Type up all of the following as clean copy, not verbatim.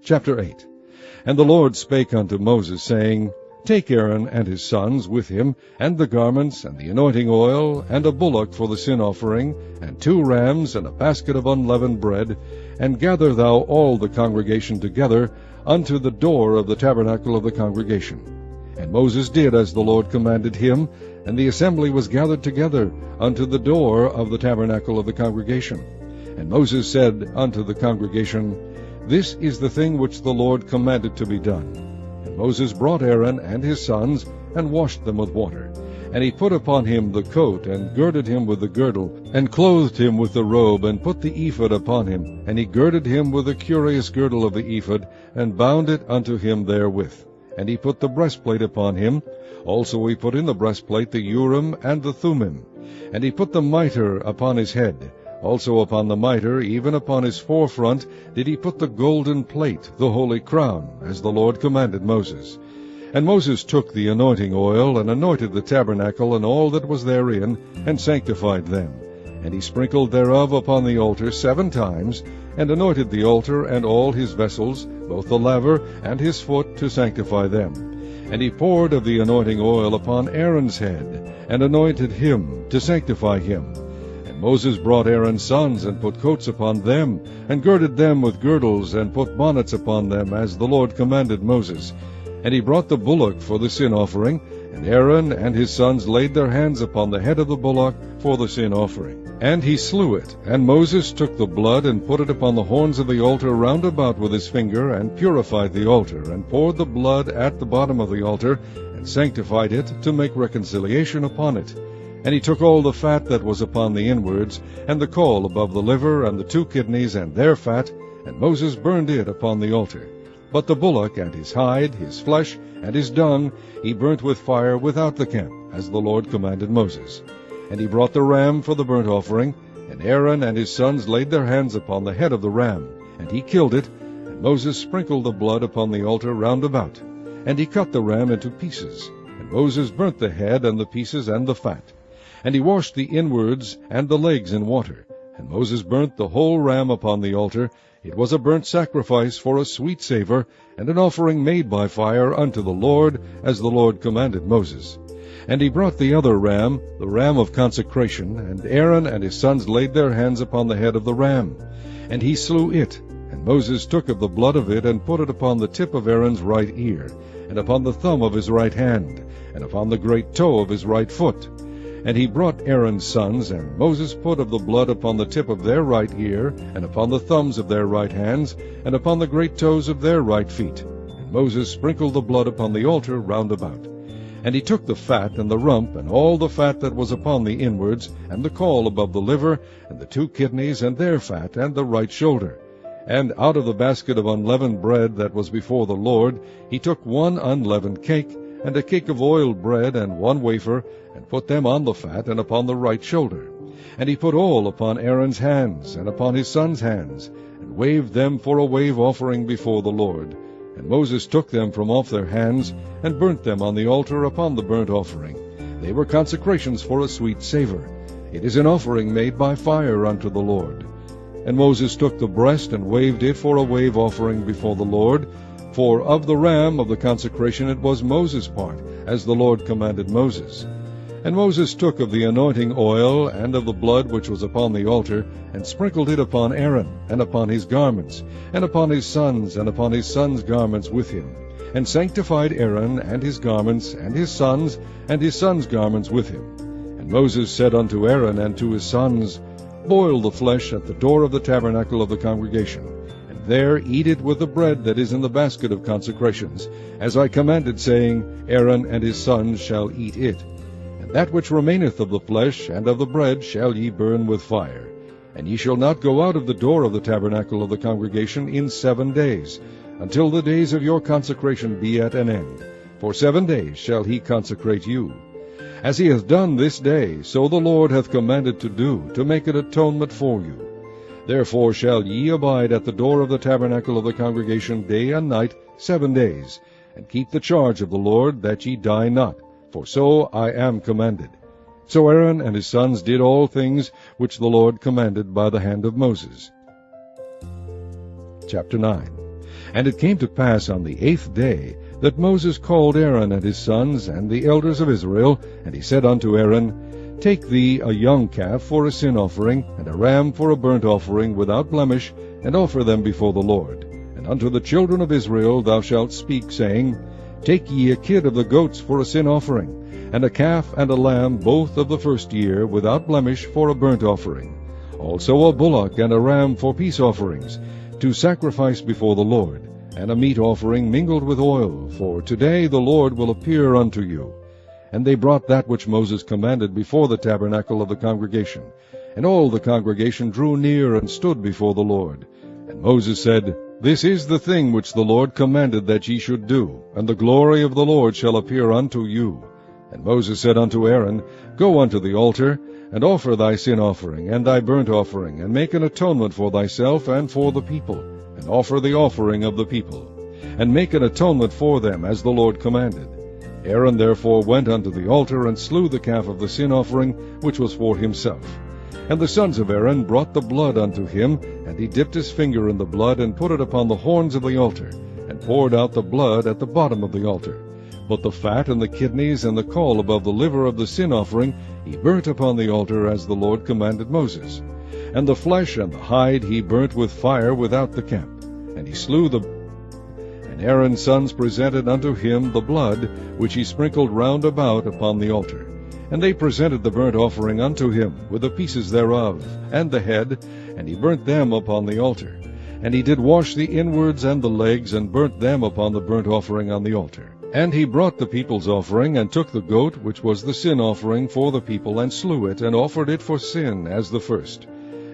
Chapter 8. And the Lord spake unto Moses, saying, Take Aaron and his sons with him, and the garments, and the anointing oil, and a bullock for the sin offering, and 2 rams, and a basket of unleavened bread, and gather thou all the congregation together unto the door of the tabernacle of the congregation. And Moses did as the Lord commanded him, and the assembly was gathered together unto the door of the tabernacle of the congregation. And Moses said unto the congregation, This is the thing which the Lord commanded to be done. And Moses brought Aaron and his sons, and washed them with water. And he put upon him the coat, and girded him with the girdle, and clothed him with the robe, and put the ephod upon him. And he girded him with the curious girdle of the ephod, and bound it unto him therewith. And he put the breastplate upon him. Also he put in the breastplate the Urim and the Thummim. And he put the mitre upon his head. Also upon the mitre, even upon his forefront, did he put the golden plate, the holy crown, as the Lord commanded Moses. And Moses took the anointing oil, and anointed the tabernacle and all that was therein, and sanctified them. And he sprinkled thereof upon the altar 7 times, and anointed the altar and all his vessels, both the laver and his foot, to sanctify them. And he poured of the anointing oil upon Aaron's head, and anointed him, to sanctify him. Moses brought Aaron's sons, and put coats upon them, and girded them with girdles, and put bonnets upon them, as the Lord commanded Moses. And he brought the bullock for the sin offering, and Aaron and his sons laid their hands upon the head of the bullock for the sin offering. And he slew it, and Moses took the blood, and put it upon the horns of the altar round about with his finger, and purified the altar, and poured the blood at the bottom of the altar, and sanctified it, to make reconciliation upon it. And he took all the fat that was upon the inwards, and the caul above the liver, and the 2 kidneys, and their fat, and Moses burned it upon the altar. But the bullock, and his hide, his flesh, and his dung, he burnt with fire without the camp, as the Lord commanded Moses. And he brought the ram for the burnt offering, and Aaron and his sons laid their hands upon the head of the ram, and he killed it, and Moses sprinkled the blood upon the altar round about. And he cut the ram into pieces, and Moses burnt the head, and the pieces, and the fat. And he washed the inwards and the legs in water. And Moses burnt the whole ram upon the altar. It was a burnt sacrifice for a sweet savour, and an offering made by fire unto the Lord, as the Lord commanded Moses. And he brought the other ram, the ram of consecration, and Aaron and his sons laid their hands upon the head of the ram. And he slew it. And Moses took of the blood of it, and put it upon the tip of Aaron's right ear, and upon the thumb of his right hand, and upon the great toe of his right foot. And he brought Aaron's sons, and Moses put of the blood upon the tip of their right ear, and upon the thumbs of their right hands, and upon the great toes of their right feet. And Moses sprinkled the blood upon the altar round about. And he took the fat, and the rump, and all the fat that was upon the inwards, and the caul above the liver, and the 2 kidneys, and their fat, and the right shoulder. And out of the basket of unleavened bread that was before the Lord, he took 1 unleavened cake, and a cake of oiled bread, and 1 wafer, and put them on the fat, and upon the right shoulder. And he put all upon Aaron's hands, and upon his sons' hands, and waved them for a wave offering before the Lord. And Moses took them from off their hands, and burnt them on the altar upon the burnt offering. They were consecrations for a sweet savour. It is an offering made by fire unto the Lord. And Moses took the breast, and waved it for a wave offering before the Lord. For of the ram of the consecration it was Moses' part, as the Lord commanded Moses. And Moses took of the anointing oil, and of the blood which was upon the altar, and sprinkled it upon Aaron, and upon his garments, and upon his sons, and upon his sons' garments with him, and sanctified Aaron, and his garments, and his sons' garments with him. And Moses said unto Aaron and to his sons, Boil the flesh at the door of the tabernacle of the congregation, and there eat it with the bread that is in the basket of consecrations, as I commanded, saying, Aaron and his sons shall eat it. And that which remaineth of the flesh and of the bread shall ye burn with fire. And ye shall not go out of the door of the tabernacle of the congregation in 7 days, until the days of your consecration be at an end. For 7 days shall he consecrate you. As he hath done this day, so the Lord hath commanded to do, to make an atonement for you. Therefore shall ye abide at the door of the tabernacle of the congregation day and night 7 days, and keep the charge of the Lord, that ye die not, for so I am commanded. So Aaron and his sons did all things which the Lord commanded by the hand of Moses. Chapter 9. And it came to pass on the 8th day that Moses called Aaron and his sons and the elders of Israel, and he said unto Aaron, Take thee a young calf for a sin offering, and a ram for a burnt offering without blemish, and offer them before the Lord. And unto the children of Israel thou shalt speak, saying, Take ye a kid of the goats for a sin offering, and a calf and a lamb both of the first year without blemish for a burnt offering. Also a bullock and a ram for peace offerings, to sacrifice before the Lord, and a meat offering mingled with oil, for today the Lord will appear unto you. And they brought that which Moses commanded before the tabernacle of the congregation. And all the congregation drew near and stood before the Lord. And Moses said, This is the thing which the Lord commanded that ye should do, and the glory of the Lord shall appear unto you. And Moses said unto Aaron, Go unto the altar, and offer thy sin offering and thy burnt offering, and make an atonement for thyself and for the people, and offer the offering of the people, and make an atonement for them, as the Lord commanded. Aaron therefore went unto the altar, and slew the calf of the sin offering, which was for himself. And the sons of Aaron brought the blood unto him, and he dipped his finger in the blood, and put it upon the horns of the altar, and poured out the blood at the bottom of the altar. But the fat and the kidneys and the caul above the liver of the sin offering he burnt upon the altar, as the Lord commanded Moses. And the flesh and the hide he burnt with fire without the camp. And he slew the And Aaron's sons presented unto him the blood, which he sprinkled round about upon the altar. And they presented the burnt offering unto him, with the pieces thereof, and the head, and he burnt them upon the altar. And he did wash the inwards and the legs, and burnt them upon the burnt offering on the altar. And he brought the people's offering, and took the goat, which was the sin offering for the people, and slew it, and offered it for sin as the first.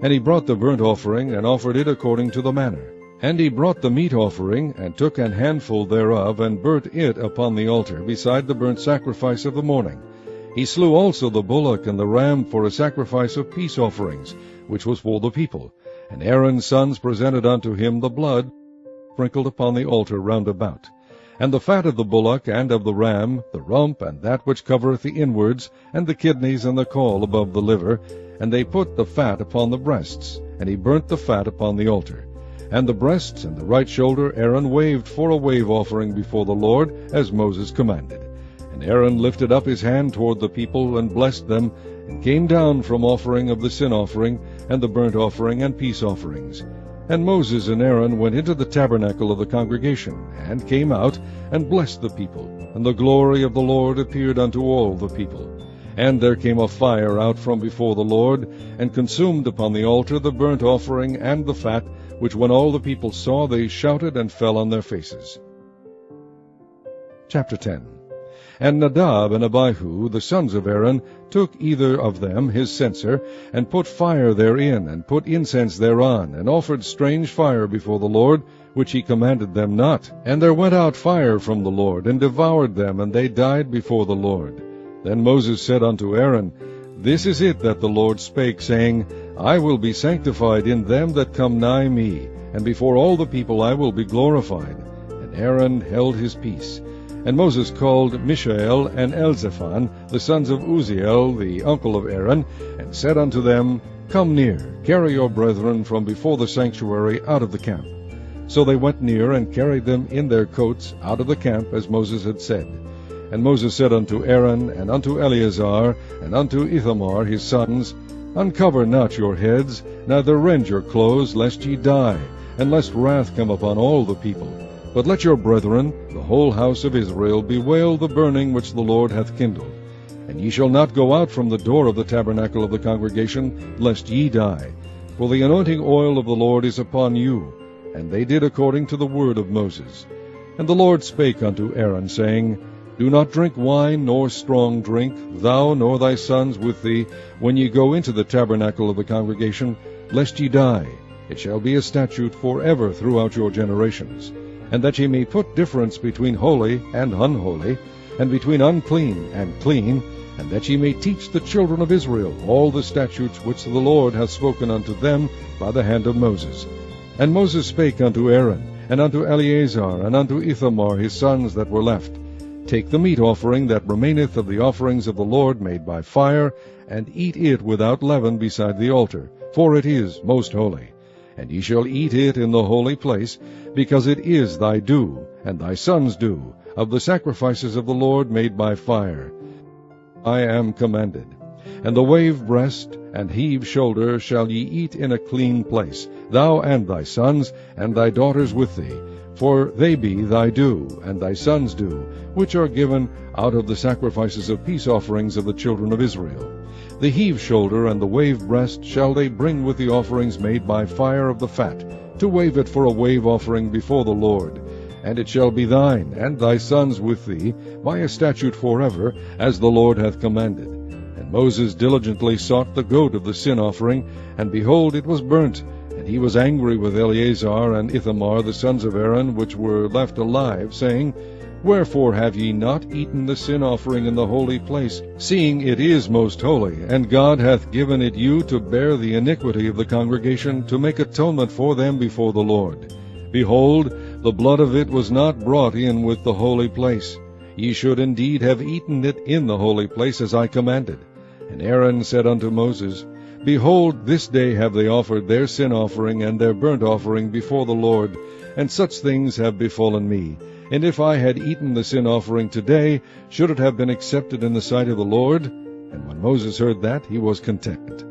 And he brought the burnt offering, and offered it according to the manner. And he brought the meat offering, and took an handful thereof, and burnt it upon the altar, beside the burnt sacrifice of the morning. He slew also the bullock and the ram for a sacrifice of peace offerings, which was for the people. And Aaron's sons presented unto him the blood, sprinkled upon the altar round about. And the fat of the bullock and of the ram, the rump, and that which covereth the inwards, and the kidneys and the caul above the liver, and they put the fat upon the breasts, and he burnt the fat upon the altar. And the breasts and the right shoulder Aaron waved for a wave offering before the Lord, as Moses commanded. And Aaron lifted up his hand toward the people, and blessed them, and came down from offering of the sin offering, and the burnt offering, and peace offerings. And Moses and Aaron went into the tabernacle of the congregation, and came out, and blessed the people. And the glory of the Lord appeared unto all the people. And there came a fire out from before the Lord, and consumed upon the altar the burnt offering and the fat, which when all the people saw, they shouted and fell on their faces. Chapter 10. And Nadab and Abihu, the sons of Aaron, took either of them his censer, and put fire therein, and put incense thereon, and offered strange fire before the Lord, which he commanded them not. And there went out fire from the Lord, and devoured them, and they died before the Lord. Then Moses said unto Aaron, This is it that the Lord spake, saying, I will be sanctified in them that come nigh me, and before all the people I will be glorified. And Aaron held his peace. And Moses called Mishael and Elzaphan, the sons of Uzziel, the uncle of Aaron, and said unto them, Come near, carry your brethren from before the sanctuary out of the camp. So they went near, and carried them in their coats out of the camp, as Moses had said. And Moses said unto Aaron, and unto Eleazar, and unto Ithamar his sons, Uncover not your heads, neither rend your clothes, lest ye die, and lest wrath come upon all the people. But let your brethren, the whole house of Israel, bewail the burning which the Lord hath kindled. And ye shall not go out from the door of the tabernacle of the congregation, lest ye die. For the anointing oil of the Lord is upon you. And they did according to the word of Moses. And the Lord spake unto Aaron, saying, Do not drink wine nor strong drink, thou nor thy sons with thee, when ye go into the tabernacle of the congregation, lest ye die. It shall be a statute forever throughout your generations. And that ye may put difference between holy and unholy, and between unclean and clean, and that ye may teach the children of Israel all the statutes which the Lord hath spoken unto them by the hand of Moses. And Moses spake unto Aaron, and unto Eleazar, and unto Ithamar his sons that were left, Take the meat offering that remaineth of the offerings of the Lord made by fire, and eat it without leaven beside the altar, for it is most holy. and ye shall eat it in the holy place, because it is thy due, and thy son's due, of the sacrifices of the Lord made by fire. I am commanded. And the wave breast and heave shoulder shall ye eat in a clean place, thou and thy sons, and thy daughters with thee, for they be thy due, and thy sons' due, which are given out of the sacrifices of peace offerings of the children of Israel. The heave shoulder and the wave breast shall they bring with the offerings made by fire of the fat, to wave it for a wave offering before the Lord. And it shall be thine, and thy sons with thee, by a statute forever, as the Lord hath commanded. And Moses diligently sought the goat of the sin offering, and behold, it was burnt. And he was angry with Eleazar and Ithamar, the sons of Aaron, which were left alive, saying, Wherefore have ye not eaten the sin offering in the holy place, seeing it is most holy, and God hath given it you to bear the iniquity of the congregation, to make atonement for them before the Lord? Behold, the blood of it was not brought in with the holy place. Ye should indeed have eaten it in the holy place, as I commanded. And Aaron said unto Moses, Behold, this day have they offered their sin offering and their burnt offering before the Lord, and such things have befallen me. And if I had eaten the sin offering today, should it have been accepted in the sight of the Lord? And when Moses heard that, he was content.